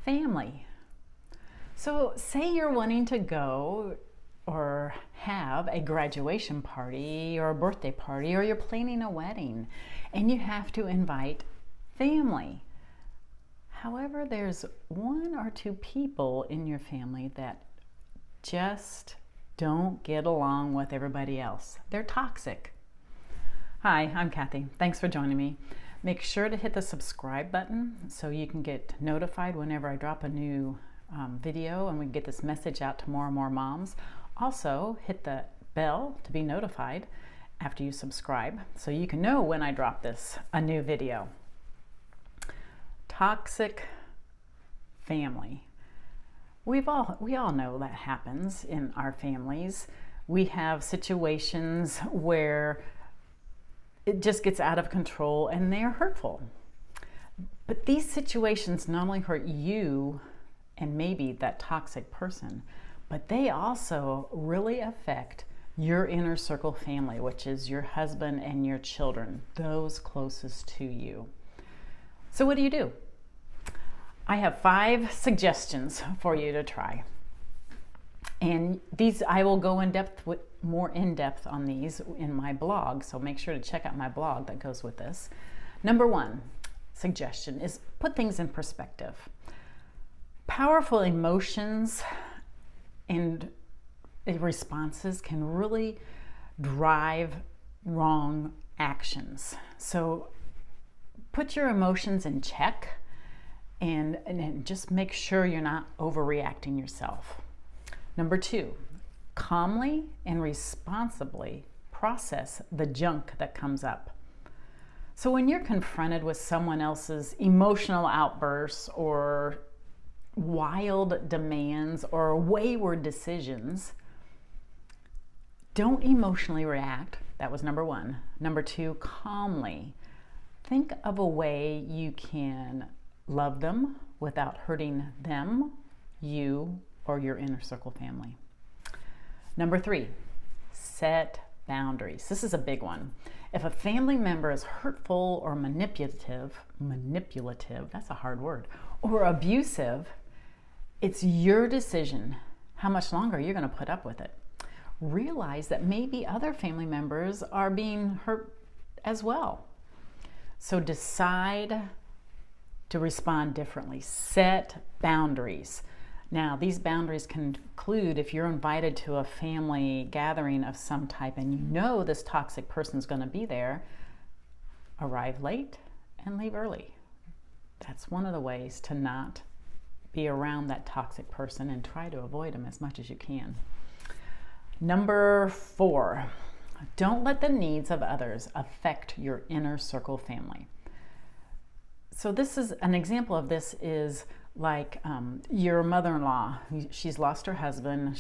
family. So say you're wanting to go or have a graduation party or a birthday party, or you're planning a wedding and you have to invite family. However, there's one or two people in your family that just don't get along with everybody else. They're toxic. Hi, I'm Kathy. Thanks for joining me. Make sure to hit the subscribe button so you can get notified whenever I drop a new video and we can get this message out to more and more moms. Also, hit the bell to be notified after you subscribe so you can know when I drop a new video. Toxic family. We all know that happens in our families. We have situations where it just gets out of control and they are hurtful. But these situations not only hurt you and maybe that toxic person, but they also really affect your inner circle family, which is your husband and your children, those closest to you. So what do? I have 5 suggestions for you to try. And these, I will go more in depth on these in my blog, so make sure to check out my blog that goes with this. Number 1 suggestion is put things in perspective. Powerful emotions and responses can really drive wrong actions. So put your emotions in check and just make sure you're not overreacting yourself. Number 2, calmly and responsibly process the junk that comes up. So when you're confronted with someone else's emotional outbursts or wild demands or wayward decisions, don't emotionally react. That was number 1. Number 2, calmly think of a way you can love them without hurting them, you, or your inner circle family. Number 3, set boundaries. This is a big one. If a family member is hurtful or manipulative, that's a hard word, or abusive, it's your decision how much longer you're going to put up with it. Realize that maybe other family members are being hurt as well. So decide to respond differently. Set boundaries. Now, these boundaries can include if you're invited to a family gathering of some type and you know this toxic person's going to be there, arrive late and leave early. That's one of the ways to not be around that toxic person and try to avoid them as much as you can. Number 4, don't let the needs of others affect your inner circle family. So this is an example of this is like your mother-in-law. She's lost her husband.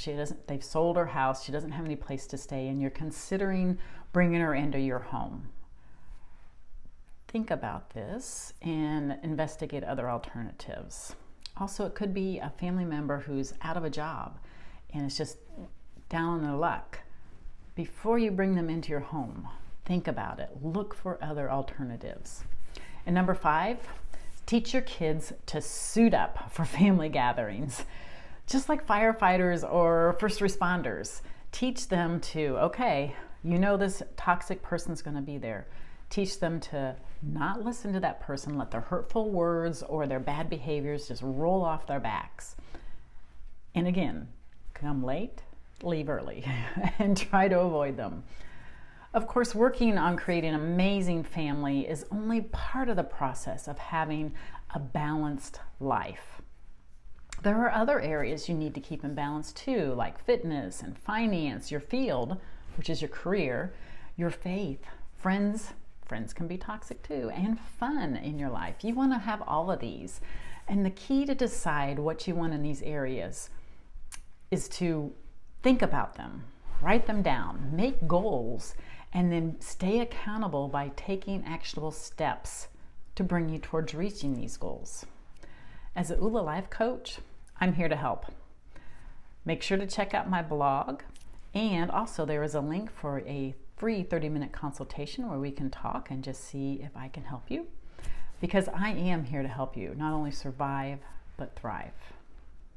They've sold her house. She doesn't have any place to stay, and you're considering bringing her into your home. Think about this and investigate other alternatives. Also, it could be a family member who's out of a job and it's just down on their luck. Before you bring them into your home, think about it. Look for other alternatives. And number 5, teach your kids to suit up for family gatherings. Just like firefighters or first responders, teach them to, okay, you know this toxic person's going to be there. Teach them to not listen to that person, let their hurtful words or their bad behaviors just roll off their backs. And again, come late, leave early, and try to avoid them. Of course, working on creating an amazing family is only part of the process of having a balanced life. There are other areas you need to keep in balance too, like fitness and finance, your field, which is your career, your faith, friends. Friends can be toxic too, and fun in your life. You want to have all of these. And the key to decide what you want in these areas is to think about them, write them down, make goals, and then stay accountable by taking actionable steps to bring you towards reaching these goals. As a ULA Life Coach, I'm here to help. Make sure to check out my blog, and also there is a link for a free 30-minute consultation where we can talk and just see if I can help you, because I am here to help you not only survive but thrive.